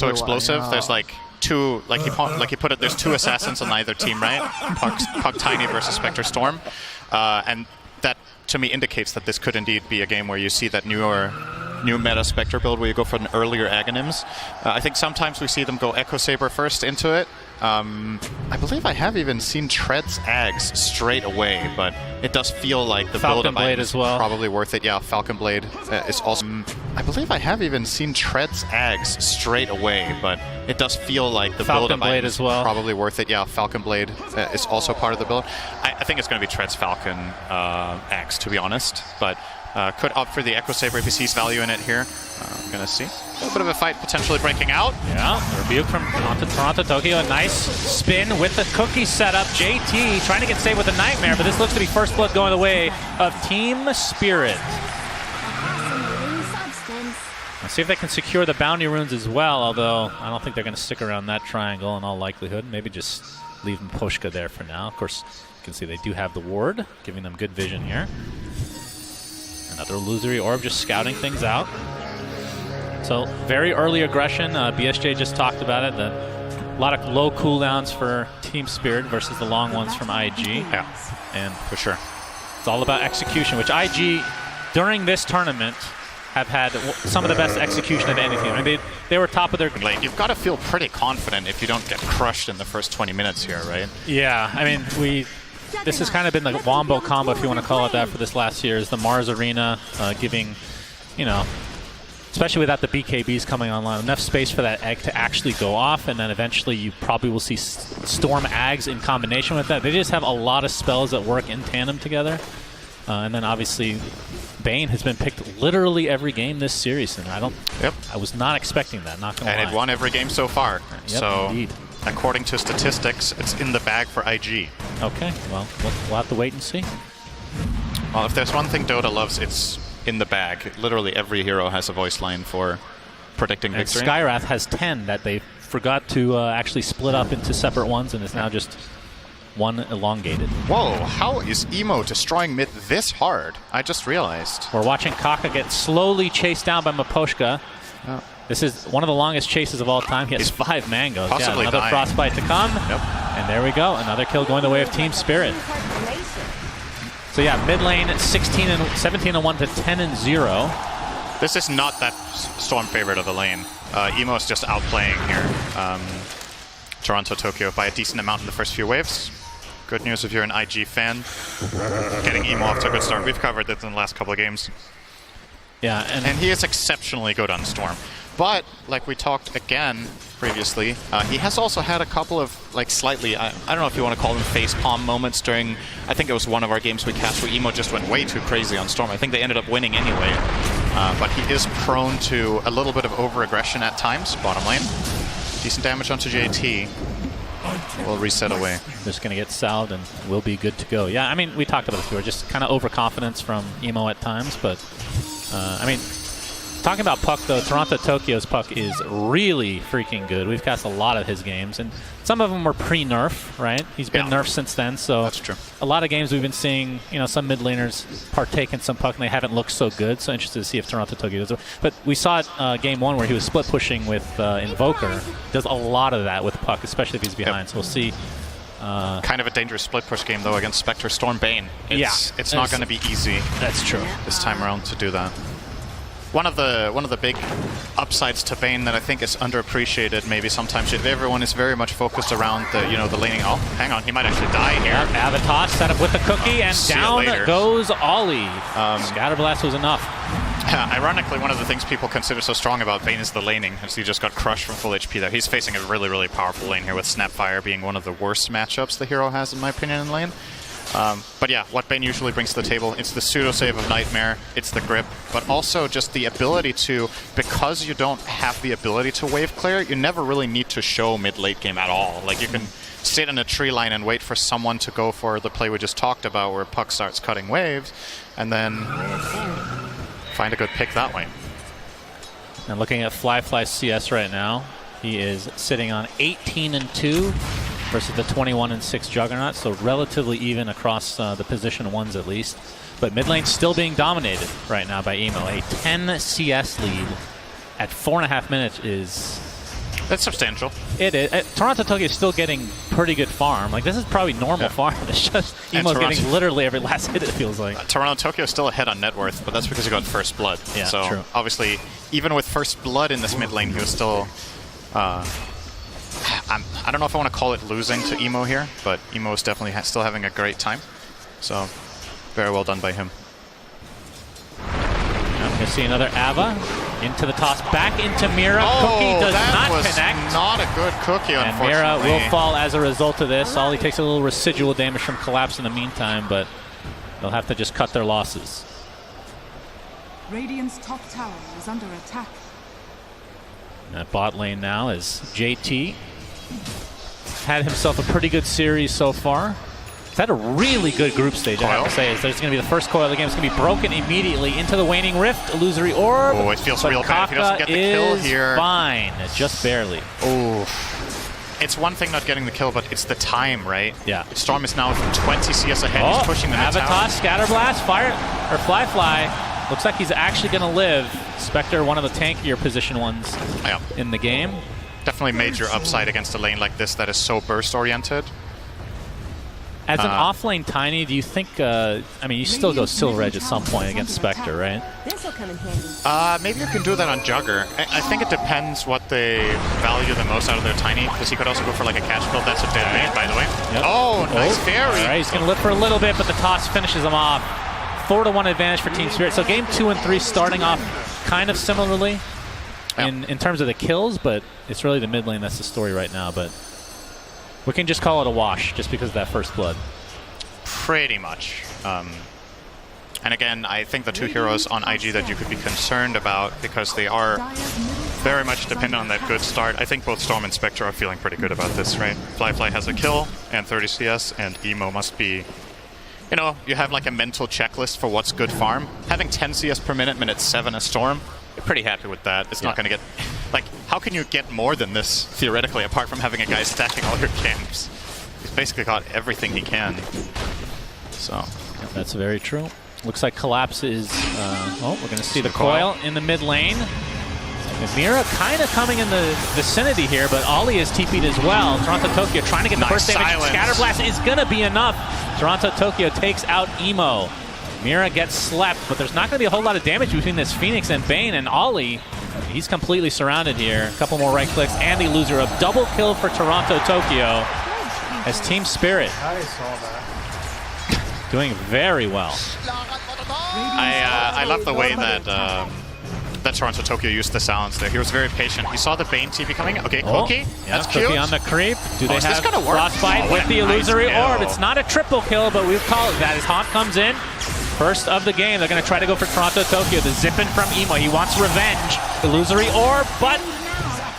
so explosive. There's like two, like he put it. There's two assassins on either team, right? Puck Tiny versus Spectre Storm, and that to me indicates that this could indeed be a game where you see that new meta Spectre build where you go for an earlier Aghanims. I think sometimes we see them go Echo Saber first into it. I believe I have even seen Tread's Ags straight away, but it does feel like the build of Blade is well. Probably worth it. Yeah, Falcon Blade is also. I believe I have even seen Tread's Ags straight away, but it does feel like the build of Blade is well. Probably worth it. Yeah, Falcon Blade is also part of the build. I think it's going to be Tread's Falcon Ags, to be honest, but could opt for the Echo Saber if he sees value in it here. I'm going to see. A little bit of a fight potentially breaking out. Yeah, rebuke from Toronto Tokyo. A nice spin with the cookie setup. JT trying to get saved with a Nightmare, but this looks to be first blood going the way of Team Spirit. Let's see if they can secure the bounty runes as well, although I don't think they're going to stick around that triangle in all likelihood. Maybe just leave Mposhka there for now. Of course, you can see they do have the ward, giving them good vision here. Another illusory orb just scouting things out. So very early aggression. BSJ just talked about it. A lot of low cooldowns for Team Spirit versus the long ones from IG. Yeah, and for sure, it's all about execution, which IG during this tournament have had some of the best execution of anything. I mean, they were top of their lane. You've got to feel pretty confident if you don't get crushed in the first 20 minutes here, right? Yeah, I mean, this has kind of been the wombo combo, if you want to call it that, for this last year, is the Mars Arena giving, you know, especially without the BKBs coming online, enough space for that egg to actually go off, and then eventually you probably will see Storm Ags in combination with that. They just have a lot of spells that work in tandem together. And then obviously Bane has been picked literally every game this series, and I was not expecting that, not gonna lie. And it won every game so far. Yep, so indeed. According to statistics, it's in the bag for IG. Okay, well, we'll have to wait and see. Well, if there's one thing Dota loves, it's in the bag. Literally every hero has a voice line for predicting victory. And Skyrath has 10 that they forgot to actually split up into separate ones, and is now just one elongated. Whoa, how is Emo destroying mid this hard? I just realized. We're watching Kaka get slowly chased down by Mposhka. Oh. This is one of the longest chases of all time. He has 5 mangoes. Yeah, another dying. Frostbite to come. Yep. And there we go. Another kill going the way of Team Spirit. So yeah, mid lane 17-1 to 10-0. This is not that Storm favorite of the lane. Emo is just outplaying here. Toronto Tokyo by a decent amount in the first few waves. Good news if you're an IG fan. Getting Emo off to a good start. We've covered this in the last couple of games. Yeah, and he is exceptionally good on Storm. But, like we talked again previously, he has also had a couple of, like, slightly, I don't know if you want to call them facepalm moments during, I think it was one of our games we cast where Emo just went way too crazy on Storm. I think they ended up winning anyway. But he is prone to a little bit of over-aggression at times, bottom lane. Decent damage onto JT. We'll reset away. Just going to get salved and we'll be good to go. Yeah, I mean, we talked about this before, just kind of overconfidence from Emo at times, but, I mean, talking about puck, though, Toronto Tokyo's puck is really freaking good. We've cast a lot of his games, and some of them were pre-nerf, right? He's been nerfed since then, so that's true. A lot of games we've been seeing, you know, some mid laners partake in some puck, and they haven't looked so good, so interested to see if Toronto Tokyo does it. But we saw it game 1 where he was split pushing with Invoker. Does a lot of that with puck, especially if he's behind, so we'll see. Kind of a dangerous split push game, though, against Spectre Storm Bane. It's not going to be easy. That's true. This time around to do that. One of the big upsides to Bane that I think is underappreciated maybe sometimes. Everyone is very much focused around the the laning. Oh, hang on, he might actually die here. Yep, Avatar set up with the cookie, and down goes Ollie. Scatterblast was enough. Ironically, one of the things people consider so strong about Bane is the laning, as he just got crushed from full HP there. He's facing a really, really powerful lane here, with Snapfire being one of the worst matchups the hero has, in my opinion, in lane. But yeah, what Bane usually brings to the table, it's the pseudo-save of Nightmare, it's the grip, but also just the ability to, because you don't have the ability to wave clear, you never really need to show mid-late game at all. Like, you can sit in a tree line and wait for someone to go for the play we just talked about, where puck starts cutting waves, and then find a good pick that way. And looking at Fly CS right now, he is sitting on 18-2. Versus the 21-6 Juggernaut, so relatively even across the position ones at least. But mid lane still being dominated right now by Emo. A 10 CS lead at 4.5 minutes is That's substantial. It is. Toronto Tokyo is still getting pretty good farm. Like, this is probably normal farm. It's just Emo's getting literally every last hit, it feels like. Toronto Tokyo is still ahead on net worth, but that's because he got first blood. Yeah, so true. Obviously, even with first blood in this mid lane, he was still... I don't know if I want to call it losing to Emo here, but Emo is definitely still having a great time. So, very well done by him. I'm going to see another Ava into the toss, back into Mira. Oh, Cookie does that not was connect. Not a good cookie, and unfortunately. Mira will fall as a result of this. Ollie takes a little residual damage from Collapse in the meantime, but they'll have to just cut their losses. Radiant's top tower is under attack. That bot lane now is JT. Had himself a pretty good series so far. He's had a really good group stage, I have to say. There's going to be the first coil of the game. It's going to be broken immediately into the Waning Rift, Illusory Orb. Oh, it feels real bad if he doesn't get the kill here. Fine, just barely. Oh. It's one thing not getting the kill, but it's the time, right? Yeah. Storm is now 20 CS ahead. He's pushing the Avatar, tower. Scatterblast, Fire, or Fly. Looks like he's actually going to live. Spectre, one of the tankier position ones in the game. Definitely major upside against a lane like this that is so burst-oriented. As an off-lane Tiny, do you think, I mean, you still go Silver Edge at some point against Spectre, right? This'll come in handy. Maybe you can do that on Jugger. I think it depends what they value the most out of their Tiny, because he could also go for like a catch build. That's a dead bait, by the way. Yep. Oh, nice fairy. All right, he's going to live for a little bit, but the toss finishes him off. 4-1 advantage for Team Spirit. So game 2 and 3 starting off kind of similarly in terms of the kills, but it's really the mid lane that's the story right now. But we can just call it a wash just because of that first blood. Pretty much. And again, I think the two heroes on IG that you could be concerned about, because they are very much dependent on that good start. I think both Storm and Spectre are feeling pretty good about this, right? Fly has a kill and 30 CS, and Emo must be... You know, you have like a mental checklist for what's good farm. Having 10 CS per minute 7 a Storm, you're pretty happy with that. It's not going to get... Like, how can you get more than this, theoretically, apart from having a guy stacking all your camps? He's basically got everything he can. So... That's very true. Looks like Collapse is... we're going to see the coil in the mid lane. Mira kind of coming in the vicinity here, but Ollie is TP'd as well. Toronto Tokyo trying to get the first damage. Scatterblast is going to be enough. Toronto Tokyo takes out Emo. Mira gets slept, but there's not going to be a whole lot of damage between this Phoenix and Bane, and Ollie, he's completely surrounded here. A couple more right clicks, and the loser of double kill for Toronto Tokyo as Team Spirit doing very well. I love the way that that Toronto Tokyo used the sounds there. He was very patient. He saw the Bane TP coming. Okay, Cookie. That's cute. Cookie on the creep. Do they have gonna work? Frostbite with the illusory orb? It's not a triple kill, but we'll call it that as Haunt comes in. First of the game, they're going to try to go for Toronto Tokyo. The zipping from Emo. He wants revenge. Illusory orb, but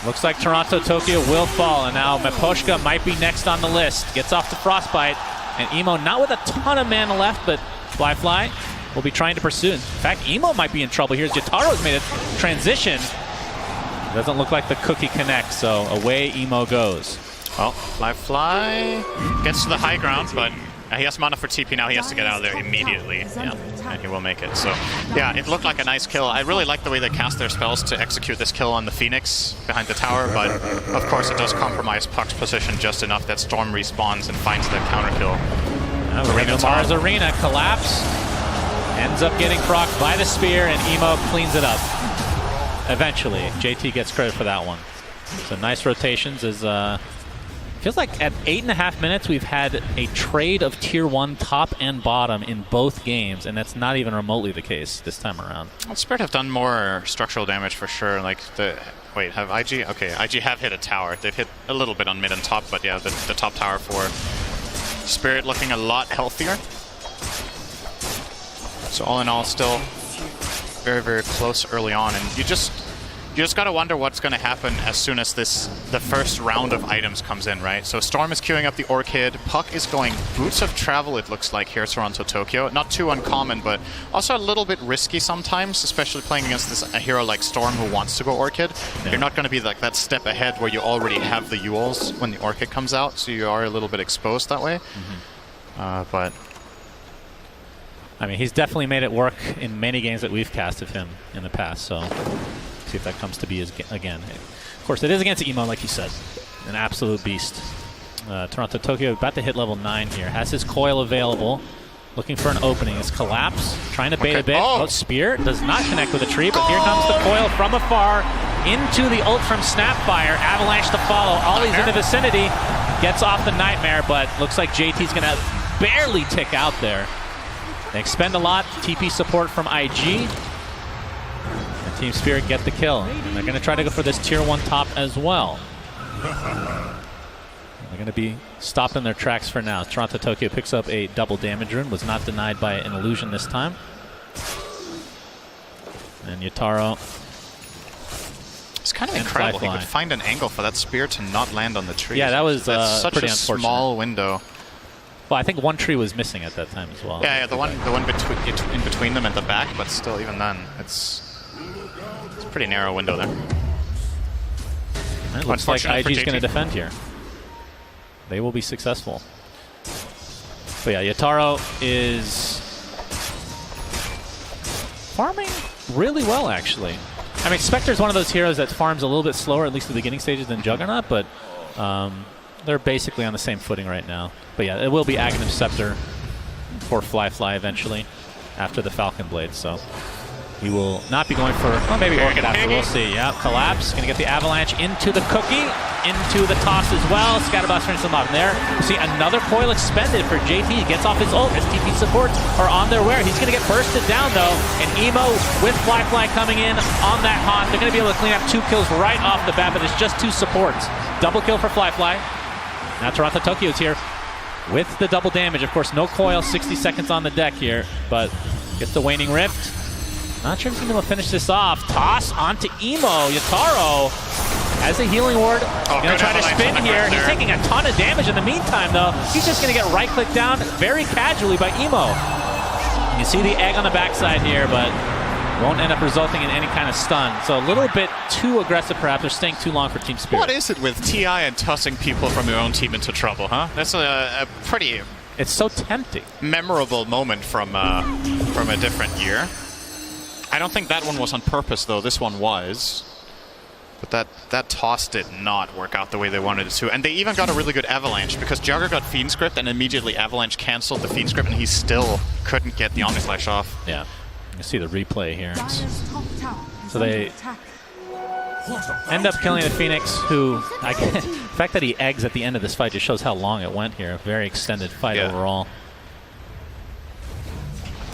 looks like Toronto Tokyo will fall. And now Miposhka might be next on the list. Gets off the Frostbite. And Emo not with a ton of mana left, but Fly will be trying to pursue. In fact, Emo might be in trouble here. Jataro's made a transition. Doesn't look like the cookie connects, so away Emo goes. Well, Fly gets to the high ground, but he has mana for TP now. He has to get out of there immediately, and he will make it. So, yeah, it looked like a nice kill. I really like the way they cast their spells to execute this kill on the Phoenix behind the tower, but of course it does compromise Puck's position just enough that Storm respawns and finds the counter kill. Mars Arena Collapse. Ends up getting procced by the spear, and Emo cleans it up. Eventually, JT gets credit for that one. So nice rotations. Feels like at 8.5 minutes we've had a trade of tier 1 top and bottom in both games, and that's not even remotely the case this time around. Well, Spirit have done more structural damage for sure. Like have IG? Okay, IG have hit a tower. They've hit a little bit on mid and top, but yeah, the top tower for Spirit looking a lot healthier. So all in all, still very, very close early on, and you just gotta wonder what's gonna happen as soon as the first round of items comes in, right? So Storm is queuing up the Orchid. Puck is going Boots of Travel, it looks like here, Toronto Tokyo. Not too uncommon, but also a little bit risky sometimes, especially playing against a hero like Storm who wants to go Orchid. Yeah. You're not gonna be like that step ahead where you already have the Yules when the Orchid comes out, so you are a little bit exposed that way. But I mean, he's definitely made it work in many games that we've casted him in the past, so see if that comes to be again. Of course, it is against Emo, like you said. An absolute beast. Toronto Tokyo about to hit level 9 here. Has his coil available. Looking for an opening. It's Collapse. Trying to bait a bit. Oh, Spear does not connect with a tree, but here comes the coil from afar into the ult from Snapfire. Avalanche to follow. Ollie's in the vicinity. Gets off the Nightmare, but looks like JT's going to barely tick out there. They expend a lot. TP support from IG. And Team Spirit get the kill. And they're going to try to go for this tier 1 top as well. They're going to be stopped in their tracks for now. Toronto Tokyo picks up a double damage rune. Was not denied by an illusion this time. And Yataro. It's kind of incredible. He could find an angle for that spear to not land on the tree. Yeah, that was such pretty a unfortunate. Small window. Well, I think one tree was missing at that time as well. Yeah, the one in between them at the back, but still, even then, it's a pretty narrow window there. And it looks like IG's going to defend here. They will be successful. But yeah, Yataro is farming really well, actually. I mean, Spectre's one of those heroes that farms a little bit slower, at least at the beginning stages, than Juggernaut, but they're basically on the same footing right now. But yeah, it will be Aghanim Scepter for Fly eventually after the Falcon Blade, so he will not be going for, well, maybe Orchid after, we'll see. Yeah, Collapse, going to get the Avalanche into the Cookie, into the toss as well. Scatterblast finishes them off there. We see another coil expended for JT. He gets off his ult as TP supports are on their way. He's going to get bursted down though, and Emo with Fly coming in on that haunt. They're going to be able to clean up 2 kills right off the bat, but it's just 2 supports. Double kill for Fly. Now Toronto Tokyo's here with the double damage. Of course, no coil, 60 seconds on the deck here, but gets the Waning Rift. Not sure if he's going to finish this off. Toss onto Emo. Yataro has a healing ward. Going to try to spin here. He's taking a ton of damage in the meantime, though. He's just going to get right-clicked down very casually by Emo. You see the egg on the backside here, but won't end up resulting in any kind of stun. So a little bit too aggressive, perhaps. They're staying too long for Team Spirit. What is it with TI and tossing people from your own team into trouble, huh? That's a pretty... It's so tempting. Memorable moment from a different year. I don't think that one was on purpose, though. This one was. But that toss did not work out the way they wanted it to. And they even got a really good Avalanche, because Jugger got Fiend Script, and immediately Avalanche canceled the Fiend Script, and he still couldn't get the Omnislash off. Yeah. You see the replay here. So they end up killing the Phoenix, who... the fact that he eggs at the end of this fight just shows how long it went here. A very extended fight overall.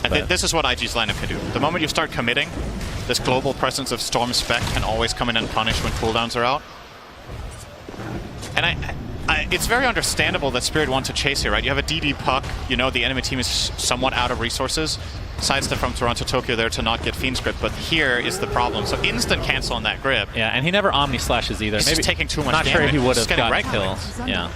And this is what IG's lineup can do. The moment you start committing, this global presence of Storm Spec can always come in and punish when cooldowns are out. And it's very understandable that Spirit wants to chase here, right? You have a DD puck, you know the enemy team is somewhat out of resources. Sidestep from Toronto Tokyo there to not get Fiend Script, but here is the problem. So instant cancel on that grip. Yeah, and he never Omni Slashes either. He's Maybe just taking too much damage. Not sure if he would have got right kills. Yeah.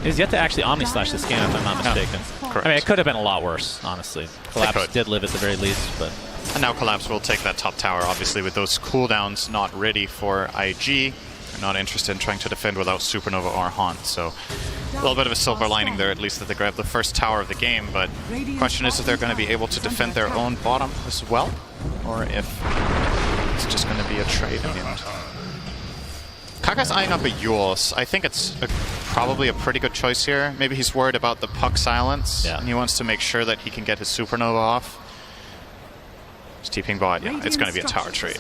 He's yet to actually Omni Slash this game, if I'm not mistaken. Correct. I mean, it could have been a lot worse, honestly. Collapse did live at the very least, but... And now Collapse will take that top tower, obviously, with those cooldowns not ready for IG. They're not interested in trying to defend without Supernova or Haunt, so a little bit of a silver lining there, at least that they grabbed the first tower of the game, but the question is if they're going to be able to defend their own bottom as well, or if it's just going to be a trade in the end. Kaka's eyeing up a Yules. I think it's probably a pretty good choice here. Maybe he's worried about the puck silence, and he wants to make sure that he can get his Supernova off. He's TPing bot. Yeah, it's going to be a tower trade.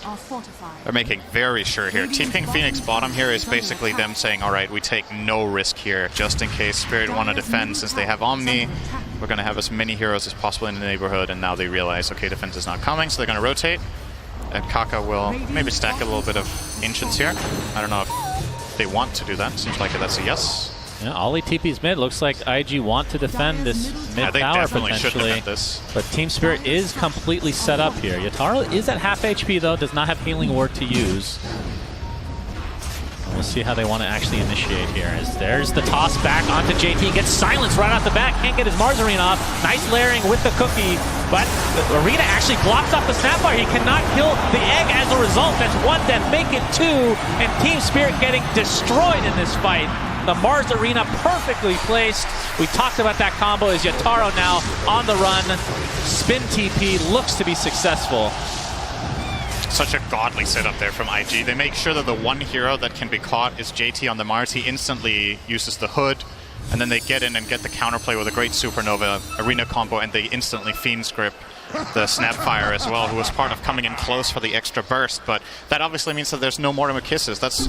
They're making very sure here. TPing Phoenix bottom here is basically them saying, all right, we take no risk here, just in case Spirit want to defend. Since they have Omni, we're going to have as many heroes as possible in the neighborhood, and now they realize, okay, defense is not coming, so they're going to rotate. And Kaka will maybe stack a little bit of Ancients here. I don't know if they want to do that. Seems like that's a yes. Yeah, Ollie TP's mid. Looks like IG want to defend this mid tower potentially. But Team Spirit is completely set up here. Yataro is at half HP though, does not have Healing Ward to use. And we'll see how they want to actually initiate here. As there's the toss back onto JT, gets silenced right off the bat, can't get his Margarine off. Nice layering with the Cookie, but the Arena actually blocks off the Snapfire. He cannot kill the egg as a result. That's 1 death, make it 2, and Team Spirit getting destroyed in this fight. The Mars Arena perfectly placed. We talked about that combo as Yataro now on the run. Spin TP looks to be successful. Such a godly setup there from IG. They make sure that the one hero that can be caught is JT on the Mars. He instantly uses the hood, and then they get in and get the counterplay with a great Supernova Arena combo, and they instantly Fiend's Grip the Snapfire as well, who was part of coming in close for the extra burst. But that obviously means that there's no Mortimer Kisses. That's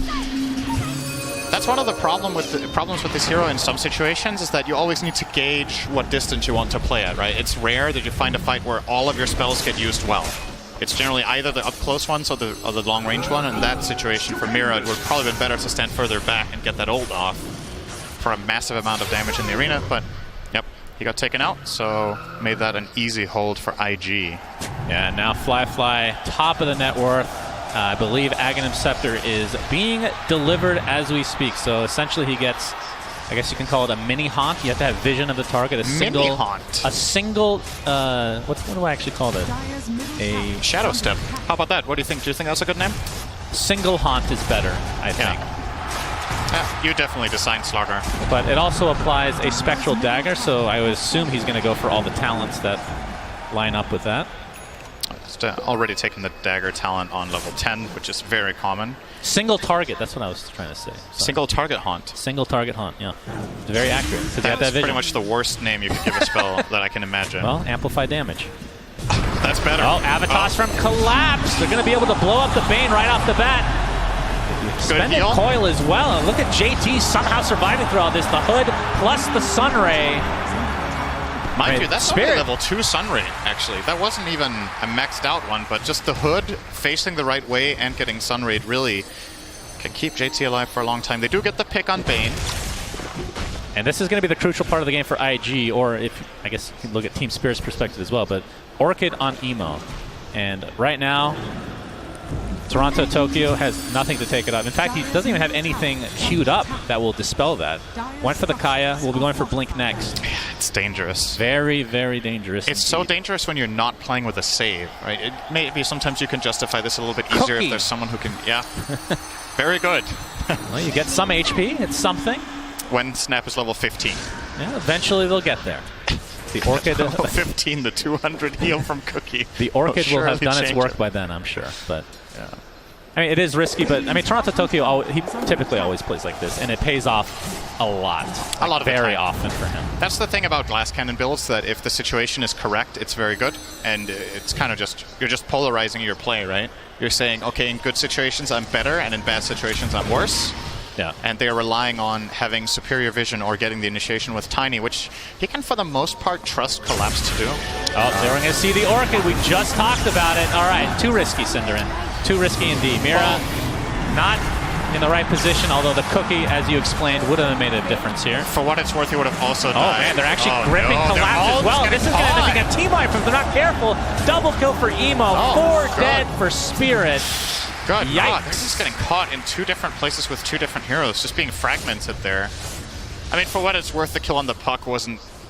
one of the problems with this hero in some situations, is that you always need to gauge what distance you want to play at, right? It's rare that you find a fight where all of your spells get used well. It's generally either the up-close ones or the long-range one. In that situation for Mira, it would probably have been better to stand further back and get that ult off for a massive amount of damage in the arena. But, yep, he got taken out, so made that an easy hold for IG. Yeah, now Fly, top of the net worth. I believe Aghanim Scepter is being delivered as we speak. So essentially he gets, I guess you can call it a mini haunt. You have to have vision of the target. Mini haunt. A single, what do I actually call it? A Shadow Step. How about that? What do you think? Do you think that's a good name? Single haunt is better, I think. Yeah, you definitely designed Slaughter. But it also applies a Spectral Dagger, so I would assume he's going to go for all the talents that line up with that. Already taken the dagger talent on level 10, which is very common. Single target, that's what I was trying to say. Sorry. Single target haunt. Single target haunt, yeah. It's very accurate. That's pretty much the worst name you could give a spell that I can imagine. Well, amplify damage. That's better. Oh, Avatos from Collapse. They're going to be able to blow up the Bane right off the bat. Suspended Coil as well. And look at JT somehow surviving through all this. The Hood plus the Sunray. Mind you, that's only level 2 Sunray, actually. That wasn't even a maxed out one, but just the Hood facing the right way and getting Sunrayed really can keep JT alive for a long time. They do get the pick on Bane. And this is going to be the crucial part of the game for IG, or if, I guess you can look at Team Spirit's perspective as well, but Orchid on Emo. And right now, Toronto Tokyo has nothing to take it up. In fact, he doesn't even have anything queued up that will dispel that. Went for the Kaya. We'll be going for Blink next. It's dangerous. Very, very dangerous. It's so dangerous when you're not playing with a save, right? It maybe sometimes you can justify this a little bit easier if there's someone who can... Yeah. Very good. Well, you get some HP. It's something. When Snap is level 15. Yeah, eventually they'll get there. The Orchid... level 15, the 200 heal from Cookie. The Orchid will have done its work by then, I'm sure. But... Yeah. I mean, it is risky, but I mean, Toronto Tokyo, he typically always plays like this, and it pays off a lot. A lot of very often for him. That's the thing about Glass Cannon builds, that if the situation is correct, it's very good, and it's kind of just, you're just polarizing your play, right? You're saying, okay, in good situations I'm better, and in bad situations I'm worse. Yeah. And they're relying on having superior vision or getting the initiation with Tiny, which he can, for the most part, trust Collapse to do. Oh, there we're going to see the Orchid. We just talked about it. All right, too risky, Cinderin. Too risky indeed. Mira, not in the right position, although the Cookie, as you explained, would have made a difference here. For what it's worth, he would have also died. Oh, man, they're actually gripping Collapse as well. This is going to end up being a team wipe if they're not careful. Double kill for Emo. 4 dead for Spirit. God, yikes. They're just getting caught in 2 different places with 2 different heroes, just being fragmented there. I mean, for what it's worth, the kill on the Puck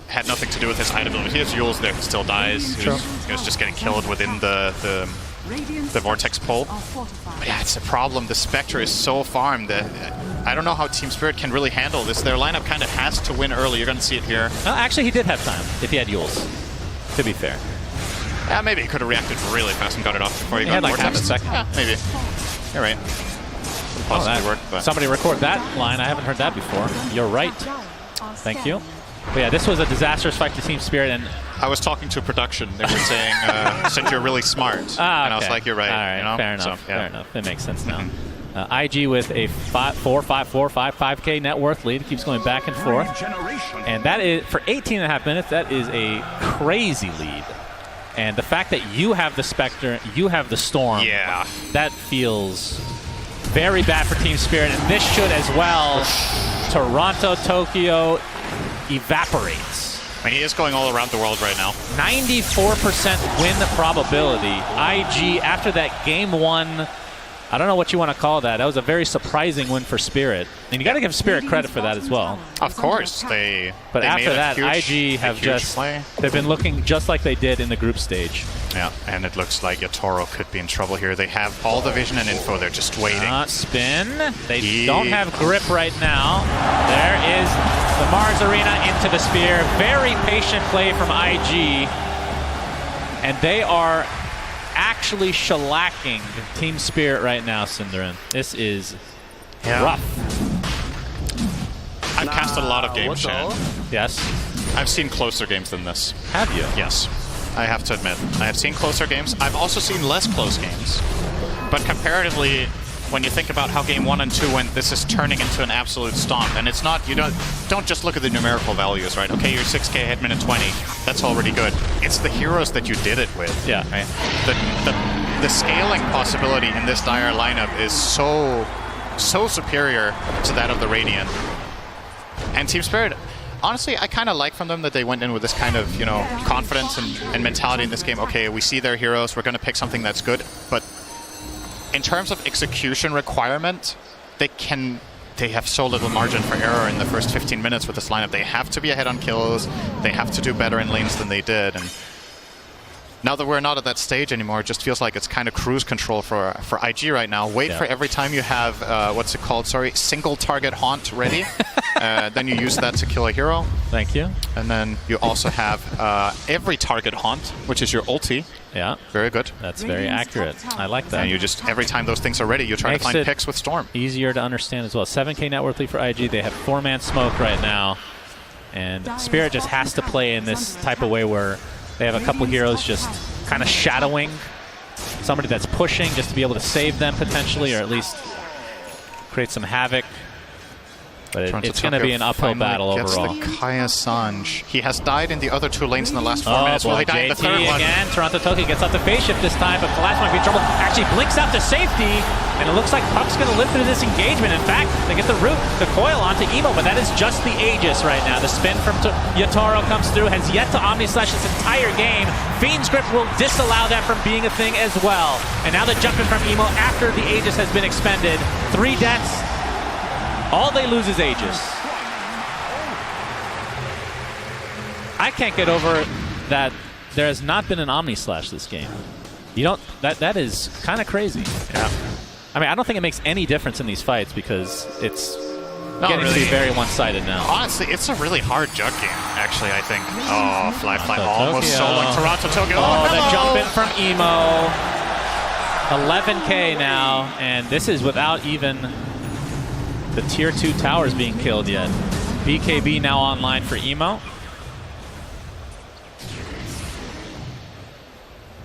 had nothing to do with his item ability. He has Yules there, he still dies. He was just getting killed within the Vortex pole. But yeah, it's a problem. The Spectre is so farmed that I don't know how Team Spirit can really handle this. Their lineup kind of has to win early. You're going to see it here. Actually, he did have time if he had Yules, to be fair. Yeah, maybe he could have reacted really fast and got it off before he got had like Vortex. half a second. Yeah, maybe. You're right. Possibly worked, but somebody record that line. I haven't heard that before. You're right. Thank you. But yeah, this was a disastrous fight to Team Spirit, and I was talking to production. They were saying, said you're really smart. Okay. And I was like, you're right. All right, you know? fair enough. So, yeah. Fair enough. It makes sense now. IG with a 5K net worth lead. Keeps going back and forth. And that is, for 18.5 minutes, that is a crazy lead. And the fact that you have the Spectre, you have the Storm, that feels very bad for Team Spirit. And this should as well. Toronto, Tokyo evaporates. I mean, he is going all around the world right now. 94% win probability. IG, after that game 1, I don't know what you want to call that. That was a very surprising win for Spirit. And you got to give Spirit credit for that as well. Of course. But after that, IG have they've been looking just like they did in the group stage. Yeah, and it looks like Yatoro could be in trouble here. They have all the vision and info. They're just waiting. Spin. They don't have grip right now. There is the Mars Arena into the Spear. Very patient play from IG. And they are actually actually shellacking Team Spirit right now, Cinderin. This is rough. I've casted a lot of games, Shan. Yes. I've seen closer games than this. Have you? Yes. I have to admit. I have seen closer games. I've also seen less close games. But comparatively, when you think about how game 1 and 2 went, this is turning into an absolute stomp. And it's not, you don't just look at the numerical values, right? Okay, you're 6k hit minute 20. That's already good. It's the heroes that you did it with. Yeah. Right? The scaling possibility in this Dire lineup is so superior to that of the Radiant. And Team Spirit, honestly, I kind of like from them that they went in with this kind of, confidence and mentality in this game. Okay, we see their heroes, we're going to pick something that's good, but in terms of execution requirement, they have so little margin for error in the first 15 minutes with this lineup. They have to be ahead on kills, they have to do better in lanes than they did, and now that we're not at that stage anymore, it just feels like it's kind of cruise control for IG right now. Wait for every time you have, what's it called, sorry, single target haunt ready. Then you use that to kill a hero. Thank you. And then you also have every target haunt, which is your ulti. Yeah. Very good. That's very accurate. I like that. And you just, every time those things are ready, you try to find picks with Storm. Easier to understand as well. 7k net worth lead for IG. They have 4-man smoke right now. And Spirit just has to play in this type of way where they have a couple heroes just kind of shadowing somebody that's pushing just to be able to save them potentially, or at least create some havoc. But it's going to be an uphill battle overall. Gets the Kaya Sanj. He has died in the other 2 lanes in the last 4 minutes. Will he die in the third one? Again, Toronto Toki gets out the phase shift this time, but Collapse might be in trouble. Actually blinks out to safety, and it looks like Puck's going to live through this engagement. In fact, they get the root, the coil onto Emo, but that is just the Aegis right now. The spin from Yatoro comes through, has yet to Omni Slash this entire game. Fiend's Grip will disallow that from being a thing as well. And now the jump in from Emo after the Aegis has been expended. 3 deaths. All they lose is Aegis. I can't get over that there has not been an Omni Slash this game. You don't. That is kind of crazy. Yeah. I mean, I don't think it makes any difference in these fights because it's getting to be very one-sided now. Honestly, it's a really hard jug game, actually, I think. Oh, Fly almost soloing Toronto Tokyo. Oh, the jump in from Emo. 11k now, and this is without even the tier 2 towers being killed yet. BKB now online for Emo.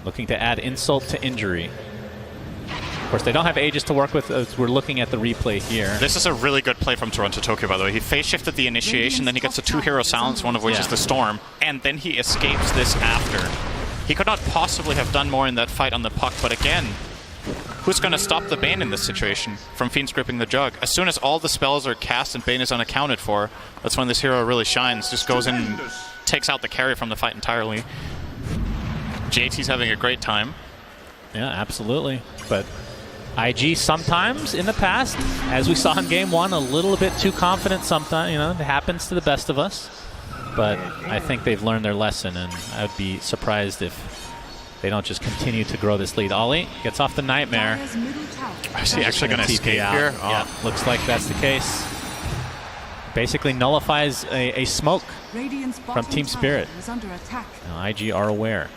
Looking to add insult to injury. Of course, they don't have Aegis to work with as we're looking at the replay here. This is a really good play from Toronto Tokyo, by the way. He phase shifted the initiation, then he gets a 2-hero silence, one of which is the Storm, and then he escapes this after. He could not possibly have done more in that fight on the puck, but again, who's going to stop the Bane in this situation from Fiend's gripping the jug? As soon as all the spells are cast and Bane is unaccounted for, that's when this hero really shines. Just goes in and takes out the carry from the fight entirely. JT's having a great time. Yeah, absolutely. But IG sometimes in the past, as we saw in game 1, a little bit too confident sometimes. You know, it happens to the best of us. But I think they've learned their lesson, and I would be surprised if they don't just continue to grow this lead. Ollie gets off the Nightmare. Is he actually going to escape here? Oh. Yeah, looks like that's the case. Basically nullifies a smoke from Team Spirit. Now, IG are aware.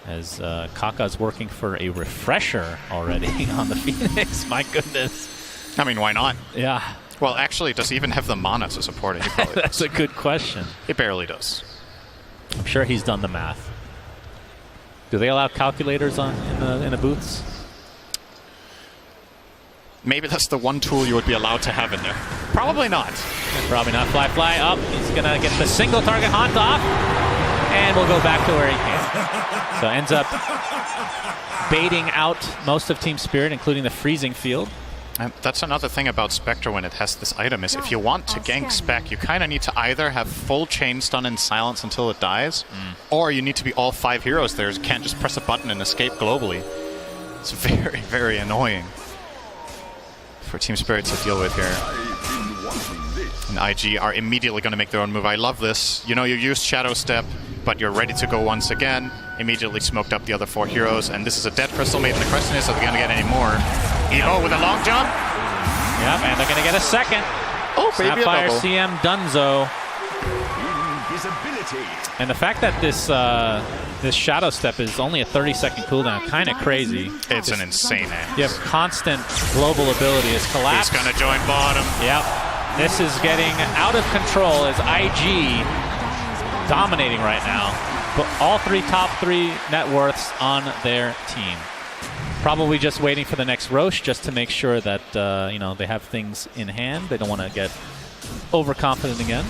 As Kaka's working for a refresher already on the Phoenix. My goodness. I mean, why not? Yeah. Well, actually, does he even have the mana to support it? He probably That's a good question. It barely does. I'm sure he's done the math. Do they allow calculators in the booths? Maybe that's the one tool you would be allowed to have in there. Probably not. Probably not. Fly up. He's going to get the single target haunt off. And we'll go back to where he came. So ends up baiting out most of Team Spirit, including the freezing field. And that's another thing about Spectre when it has this item is if you want to gank Spec, you kind of need to either have full chain stun and silence until it dies, or you need to be all 5 heroes there. You can't just press a button and escape globally. It's very, very annoying for Team Spirit to deal with here. And IG are immediately going to make their own move. I love this. You know, you used Shadow Step, but you're ready to go once again. Immediately smoked up the other 4 heroes, and this is a dead Crystal Maiden. The question is, are they going to get any more? Emo with a long jump. Yep, and they're going to get a second. Oh, baby, Sapphire a double. CM Dunzo. And the fact that this Shadow Step is only a 30-second cooldown, kind of crazy. It's an insane aim. You have constant global ability as Collapse. He's going to join bottom. Yep. This is getting out of control as IG dominating right now. But all top three net worths on their team. Probably just waiting for the next Roche just to make sure that you know, they have things in hand. They don't want to get overconfident again.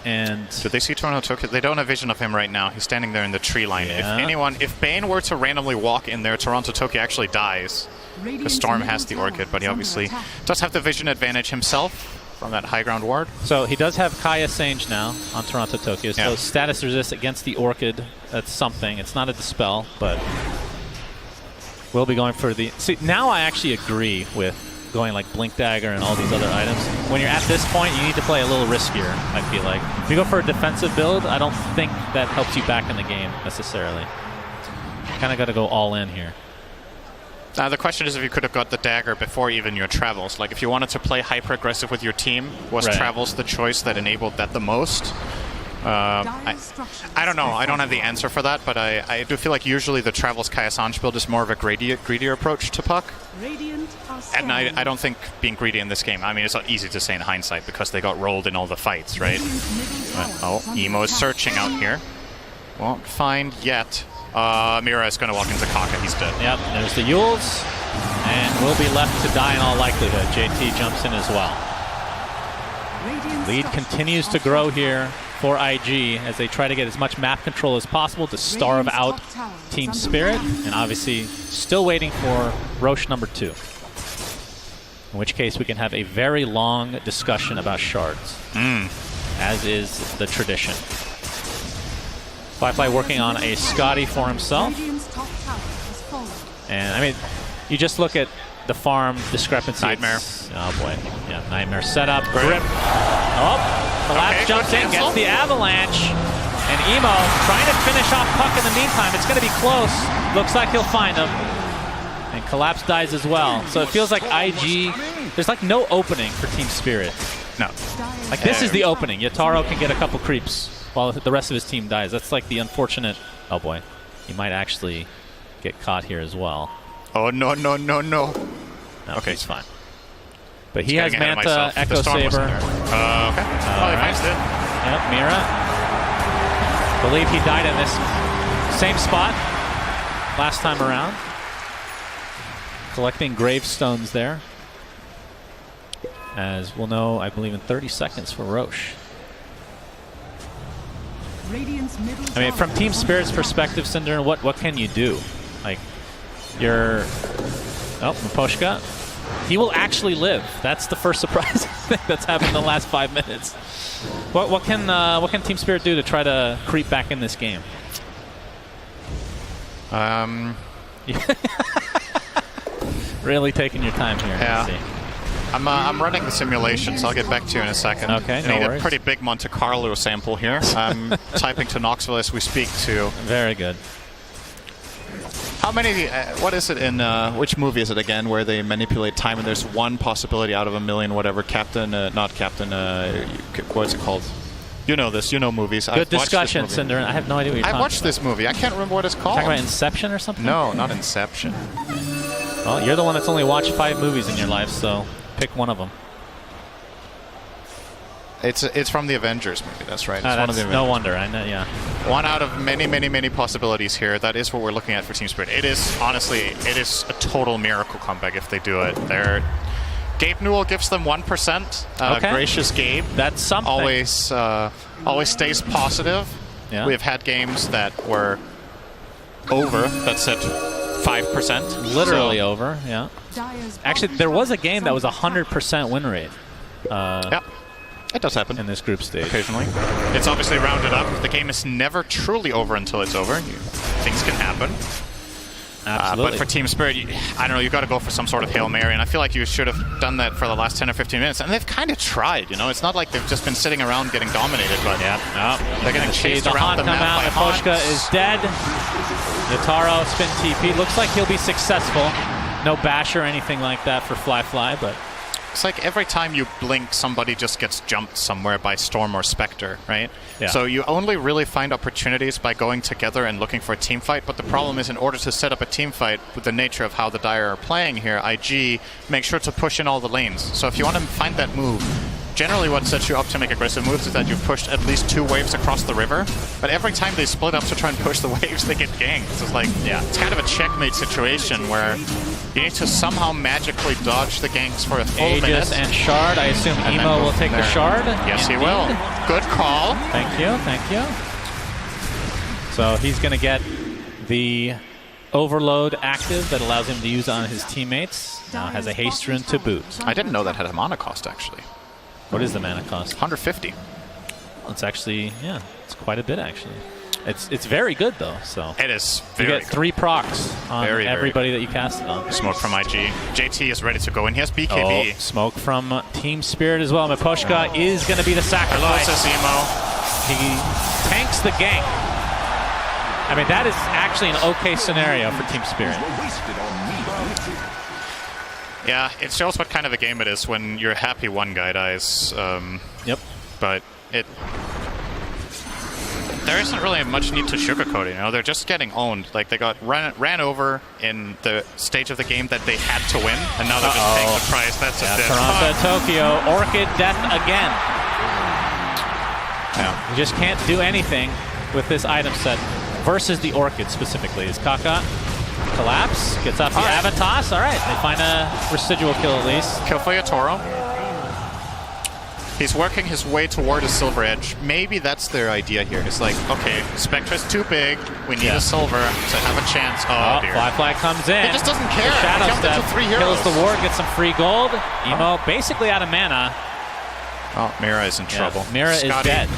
And do they see Toronto Tokyo? They don't have vision of him right now. He's standing there in the tree line. Yeah. If Bane were to randomly walk in there, Toronto Tokyo actually dies. The Storm has the Orchid, but he obviously does have the vision advantage himself from that high ground ward. So he does have Kaya Sange now on Toronto Tokyo. So status resist against the Orchid. That's something. It's not a dispel, but we'll be going for the... See, now I actually agree with going like Blink Dagger and all these other items. When you're at this point, you need to play a little riskier, I feel like. If you go for a defensive build, I don't think that helps you back in the game necessarily. Kind of got to go all in here. The question is if you could have got the dagger before even your travels. Like if you wanted to play hyper-aggressive with your team, was travels the choice that enabled that the most? I don't know. I don't have the answer for that, but I do feel like usually the travels Kaya Sange build is more of a greedier approach to puck. And I don't think being greedy in this game, I mean, it's not easy to say in hindsight because they got rolled in all the fights, right? But, Emo is searching out here. Won't find yet. Mira is going to walk into Kaka. He's dead. Yep, there's the Yules, and will be left to die in all likelihood. JT jumps in as well. Lead continues to grow here for IG as they try to get as much map control as possible to starve out Team Spirit, and obviously still waiting for Roche number 2. In which case we can have a very long discussion about shards, as is the tradition. Fly working on a Scotty for himself. And, I mean, you just look at the farm discrepancy. Nightmare. Oh, boy. Yeah, Nightmare setup. Grip. Oh, Collapse jumps in, gets the avalanche. And Emo trying to finish off Puck in the meantime. It's going to be close. Looks like he'll find him. And Collapse dies as well. So it feels like IG, there's like no opening for Team Spirit. No. Like this is the opening. Yataro can get a couple creeps while the rest of his team dies. That's like the unfortunate... Oh boy. He might actually get caught here as well. Oh, no. No, okay, he's fine. But he has Manta, Echo Saber. Okay. Oh, he finds it. Yep, Mira. Believe he died in this same spot last time around. Collecting gravestones there. As we'll know, I believe, in 30 seconds for Roche. I mean, from Team Spirit's perspective, Cinder, what can you do? Like, you're... Oh, Maposhka. He will actually live. That's the first surprising thing that's happened in the last 5 minutes. What can Team Spirit do to try to creep back in this game? Really taking your time here. Yeah. I'm running the simulation, so I'll get back to you in a second. Okay, I need a pretty big Monte Carlo sample here. I'm typing to Knoxville as we speak, too. Very good. How many, what is it in, which movie is it again, where they manipulate time and there's one possibility out of a million, whatever, not Captain, what's it called? You know this, you know movies. Good discussion, Cinder. I have no idea what you're talking about. I watched this movie. I can't remember what it's called. Talking about Inception or something? No, not Inception. Well, you're the one that's only watched 5 movies in your life, so pick one of them. It's from the Avengers movie, that's right. It's one of the Avengers. No wonder, I know, yeah. One out of many possibilities here. That is what we're looking at for Team Spirit. It is, honestly, it is a total miracle comeback if they do it. Gabe Newell gives them 1%. Okay. Gracious Gabe. That's something. Always stays positive. Yeah. We have had games that were over, that said 5%. Literally over, yeah. Actually, there was a game that was 100% win rate. Yep. It does happen. In this group stage. Occasionally. It's obviously rounded up. The game is never truly over until it's over. Things can happen. Absolutely. But for Team Spirit, I don't know, you've got to go for some sort of Hail Mary, and I feel like you should have done that for the last 10 or 15 minutes. And they've kind of tried, you know? It's not like they've just been sitting around getting dominated, but they're getting chased around the map by Maposhka is dead. Yataro spin TP. Looks like he'll be successful. No bash or anything like that for Fly, but... looks like every time you blink, somebody just gets jumped somewhere by Storm or Spectre, right? Yeah. So you only really find opportunities by going together and looking for a team fight, but the problem is in order to set up a team fight with the nature of how the Dire are playing here, IG make sure to push in all the lanes. So if you want to find that move, generally what sets you up to make aggressive moves is that you've pushed at least 2 waves across the river, but every time they split up to try and push the waves, they get ganked. So it's like, it's kind of a checkmate situation where you need to somehow magically dodge the ganks for a full minute. Aegis and Shard. I assume And Emo will take the Shard. Yes, Indeed. he will. Good call. Thank you, thank you. So he's going to get the Overload active that allows him to use on his teammates. Now has a haste rune to boot. I didn't know that had a mana cost, actually. What is the mana cost? 150. It's actually, yeah, it's quite a bit, actually. It's very good, though, so. It is You very get 3 procs on Very everybody that you cast it on. good. Smoke from IG. JT is ready to go in. He has BKB. Oh, smoke from Team Spirit as well. Miposhka is going to be the Hello, sacrifice. says Emo. He tanks the gank. I mean, that is actually an okay scenario for Team Spirit. Yeah, it shows what kind of a game it is when you're happy one guy dies. Yep. But there isn't really much need to sugarcoat it, you know? They're just getting owned. Like, they got ran over in the stage of the game that they had to win, and now they're just paying the price. That's a dead Toronto, spot. Tokyo, Orchid death again. Yeah. You just can't do anything with this item set versus the Orchid specifically. Is Kaka collapse? Gets off the Avatos. All right, they find a residual kill at least. Kill for Yatoro. He's working his way toward a Silver Edge. Maybe that's their idea here. It's like, okay, Spectra's too big. We need a Silver to have a chance. Oh, dear. Fly Flag comes in. He just doesn't care. The Shadow He jumped Step into 3 heroes. kills the ward, gets some free gold. Emo basically out of mana. Oh, Mira is in trouble. Mira is Scotty. dead.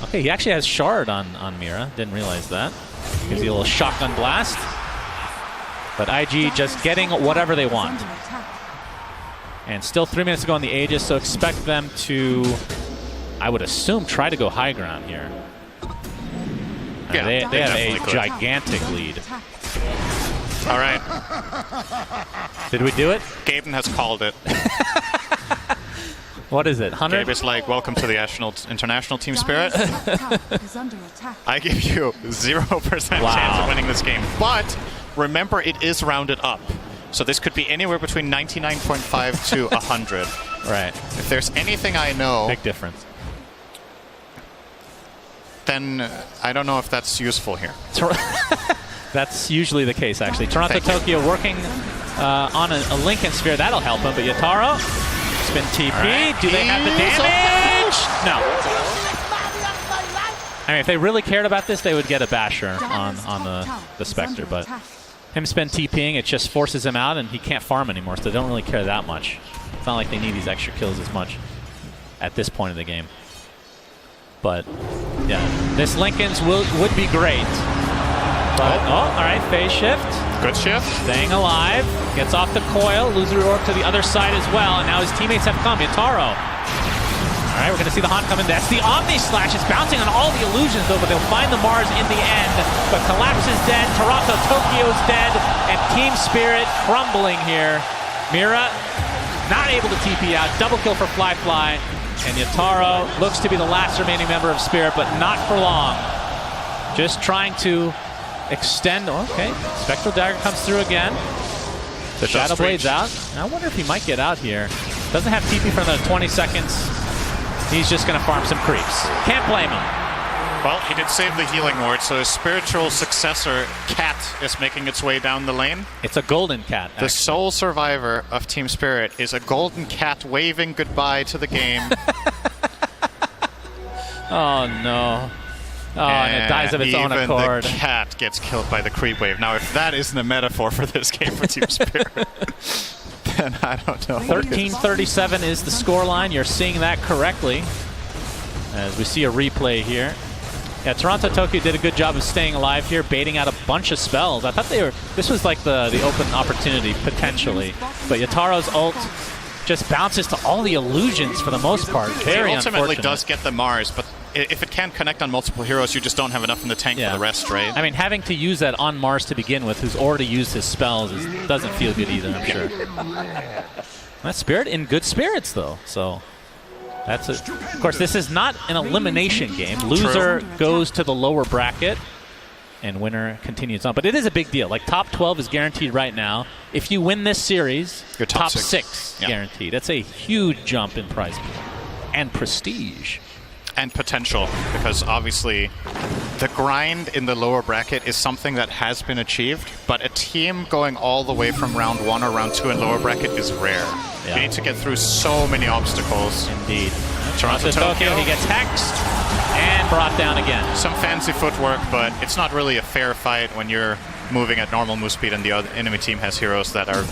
Okay, he actually has Shard on Mira. Didn't realize that. Gives you a little shotgun blast. But IG just getting whatever they want. And still 3 minutes to go on the Aegis, so expect them to, I would assume, try to go high ground here. Yeah, they have a definitely could. gigantic lead. All right. Did we do it? Gaben has called it. What is it? 100? Gabe is like, welcome to the international team Spirit. I give you 0% chance of winning this game. But remember, it is rounded up. So this could be anywhere between 99.5 to 100. Right. If there's anything I know, Big difference. then I don't know if that's useful here. That's usually the case, actually. Toronto, Tokyo working on a Lincoln Sphere. That'll help him. But Yataro, spin TP. Right. Do they have the damage? No. I mean, if they really cared about this, they would get a Basher on the Spectre. But him spend TPing, it just forces him out, and he can't farm anymore, so they don't really care that much. It's not like they need these extra kills as much at this point of the game. But, yeah, this Lincoln's would be great. But, all right, phase shift. Good shift. Staying alive. Gets off the coil. Illusory Orb to the other side as well, and now his teammates have come. Yataro. All right, we're going to see the Haunt coming. That's the Omni Slash. It's bouncing on all the illusions, though, but they'll find the Mars in the end. But Collapse is dead. Toronto, Tokyo's dead. And Team Spirit crumbling here. Mira not able to TP out. Double kill for Fly Fly. And Yataro looks to be the last remaining member of Spirit, but not for long. Just trying to extend. Okay, Spectral Dagger comes through again. The Shadow Blade's out. I wonder if he might get out here. Doesn't have TP for another 20 seconds. He's just going to farm some creeps. Can't blame him. Well, he did save the healing ward, so his spiritual successor, Cat, is making its way down the lane. It's a golden cat. The sole survivor of Team Spirit is a golden cat waving goodbye to the game. Oh, no. Oh, and it dies of its own accord. Even the cat gets killed by the creep wave. Now, if that isn't a metaphor for this game for Team Spirit, then I don't know. 13:37 is the scoreline. You're seeing that correctly as we see a replay here. Yeah, Toronto Tokyo did a good job of staying alive here, baiting out a bunch of spells. I thought this was like the open opportunity, potentially. But Yataro's ult just bounces to all the illusions for the most part. Very he ultimately unfortunate. does get the Mars, but if it can't connect on multiple heroes, you just don't have enough in the tank for the rest, right? I mean, having to use that on Mars to begin with, who's already used his spells, doesn't feel good either, I'm sure. That Spirit in good spirits, though, so that's it. Of course, this is not an elimination game. Loser goes to the lower bracket, and winner continues on. But it is a big deal. Like, top 12 is guaranteed right now. If you win this series, you're top six guaranteed. That's a huge jump in prize pool and prestige. And potential, because obviously the grind in the lower bracket is something that has been achieved, but a team going all the way from round 1 or round 2 in lower bracket is rare. Yeah. You need to get through so many obstacles. Indeed. Toronto Tokyo, he gets hexed and brought down again. Some fancy footwork, but it's not really a fair fight when you're moving at normal move speed and the other enemy team has heroes that are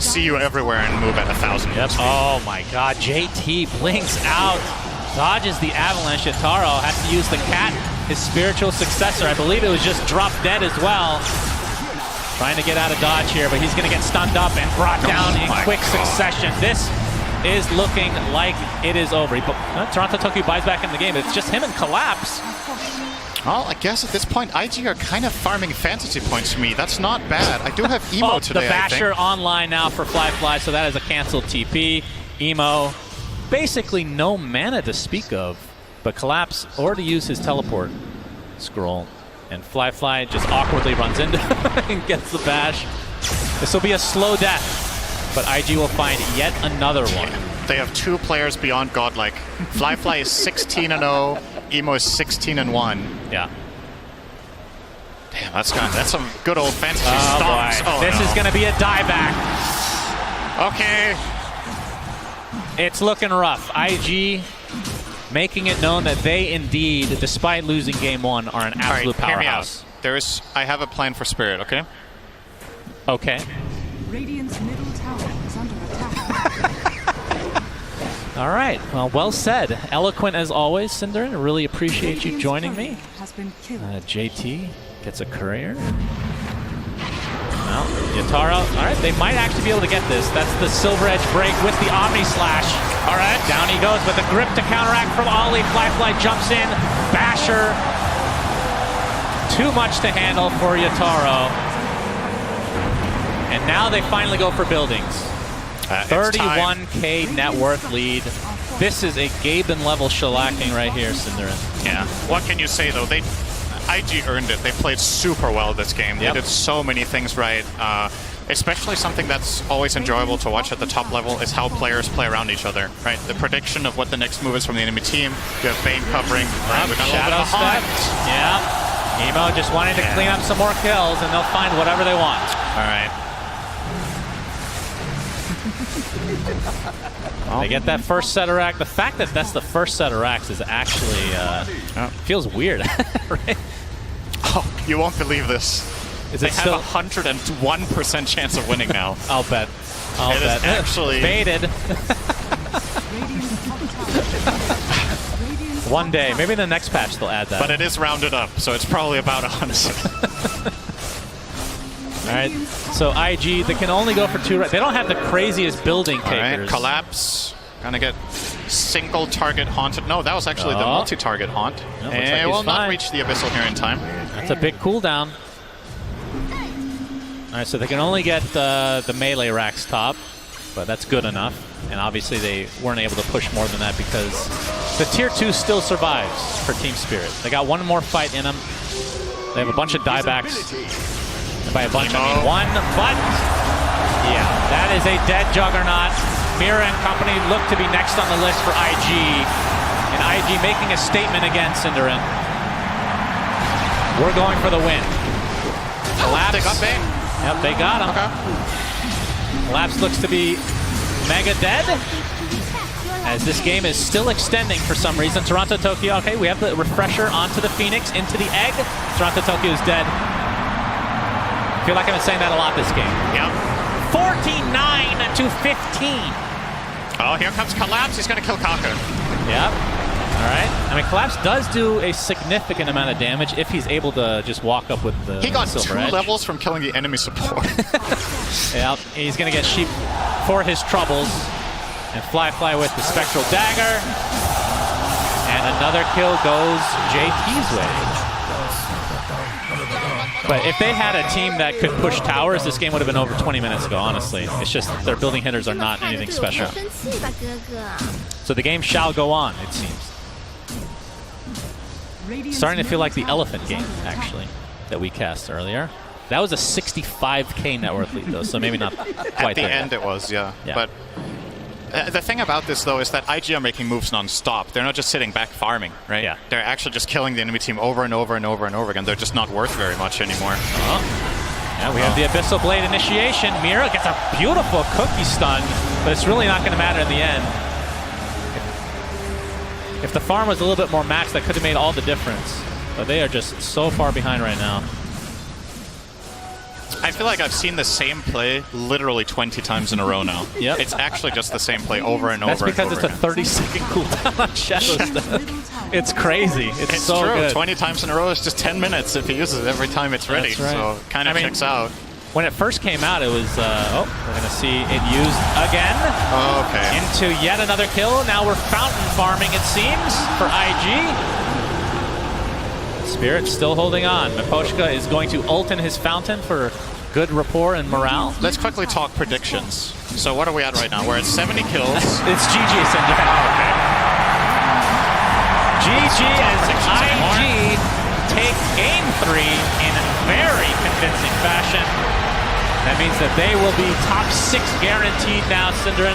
see you everywhere and move at 1,000. Yep. Oh my god, JT blinks out. Dodges the avalanche. Yataro has to use the cat, his spiritual successor. I believe it was just dropped dead as well. Trying to get out of dodge here, but he's going to get stunned up and brought down in quick succession. This is looking like it is over. Toronto Tokyo buys back in the game. It's just him and Collapse. Well, I guess at this point, IG are kind of farming fantasy points for me. That's not bad. I do have Emo today, the Basher online now for Fly, so that is a canceled TP. Emo. Basically no mana to speak of, but Collapse already used his teleport scroll, and Fly just awkwardly runs into and gets the bash. This will be a slow death, but IG will find yet another one. They have 2 players beyond godlike. Fly is 16-0, Emo is 16-1. Yeah. Damn, that's some good old fantasy stomps. Oh, this is going to be a dieback. Okay. It's looking rough. IG making it known that they indeed, despite losing game 1, are an absolute powerhouse. I have a plan for Spirit, okay? Okay. Radiant's middle tower is under attack. All right. Well said. Eloquent as always, Cinder. I really appreciate you joining me. JT gets a courier. Well, Yataro, all right, they might actually be able to get this. That's the Silver Edge break with the Omni Slash. All right, down he goes with the grip to counteract from Ollie. Fly jumps in. Basher. Too much to handle for Yataro. And now they finally go for buildings. 31k net worth lead. This is a Gaben level shellacking right here, Cinderin. Yeah. What can you say, though? IG earned it. They played super well this game. They did so many things right. Especially something that's always enjoyable to watch at the top level is how players play around each other, right? The prediction of what the next move is from the enemy team. You have Bane covering. Shadow step. Yeah. Emo just wanting to clean up some more kills, and they'll find whatever they want. All right. They get that first set of racks. The fact that that's the first set of racks is actually feels weird, right? Oh, you won't believe this. They have a 101% chance of winning now. I'll bet. It is actually baited. One day, maybe in the next patch they'll add that. But it is rounded up, so it's probably about 100. All right, so IG, they can only go for 2. They don't have the craziest building takers. All right, Collapse. Gonna get single target haunted. No, that was actually the multi-target haunt. No, and it will not reach the Abyssal here in time. That's a big cooldown. All right, so they can only get the melee racks top, but that's good enough. And obviously they weren't able to push more than that because the tier 2 still survives for Team Spirit. They got one more fight in them. They have a bunch of diebacks. By a bunch, I mean one, but yeah, that is a dead Juggernaut. Mira and company look to be next on the list for IG. And IG making a statement again, Cinderin. We're going for the win. Collapse. They got Bane. Yep, they got him. Okay. Collapse looks to be mega dead. As this game is still extending for some reason. Toronto Tokyo, okay, we have the refresher onto the Phoenix, into the egg. Toronto Tokyo is dead. I feel like I've been saying that a lot this game. Yep. 49 to 15. Oh, here comes Collapse. He's going to kill Kaka. Yep. All right. I mean, Collapse does do a significant amount of damage if he's able to just walk up with the He got Silver 2 Edge. levels from killing the enemy support. Yep. He's going to get sheep for his troubles. And Fly with the Spectral Dagger. And Another kill goes JT's way. But if they had a team that could push towers, this game would have been over 20 minutes ago, honestly. It's just their building hitters are not anything special. So the game shall go on, it seems. Starting to feel like the elephant game, actually, that we cast earlier. That was a 65k net worth lead, though, so maybe not quite At the there end yet. it was, yeah. Yeah. But the thing about this, though, is that IG are making moves non-stop. They're not just sitting back farming, right? Yeah. They're actually just killing the enemy team over and over and over and over again. They're just not worth very much anymore. Yeah, we have the Abyssal Blade initiation. Mira gets a beautiful cookie stun, but it's really not going to matter in the end. If the farm was a little bit more maxed, that could have made all the difference. But they are just so far behind right now. I feel like I've seen the same play literally 20 times in a row now. Yep. It's actually just the same play over and That's over because and over it's a 30-second cooldown on Shadow Step. It's crazy. It's so true. good. 20 times in a row is just 10 minutes if he uses it every time it's ready. That's right. So kind of checks out. When it first came out, it was, oh, we're going to see it used again. Okay. Into yet another kill. Now we're fountain farming, it seems, for IG. Spirit still holding on. Miposhka is going to ult in his fountain for good rapport and morale. Let's quickly talk predictions. So what are we at right now? We're at 70 kills. It's GG, Cinder. GG as IG take game 3 in very convincing fashion. That means that they will be top 6 guaranteed now, Cinder.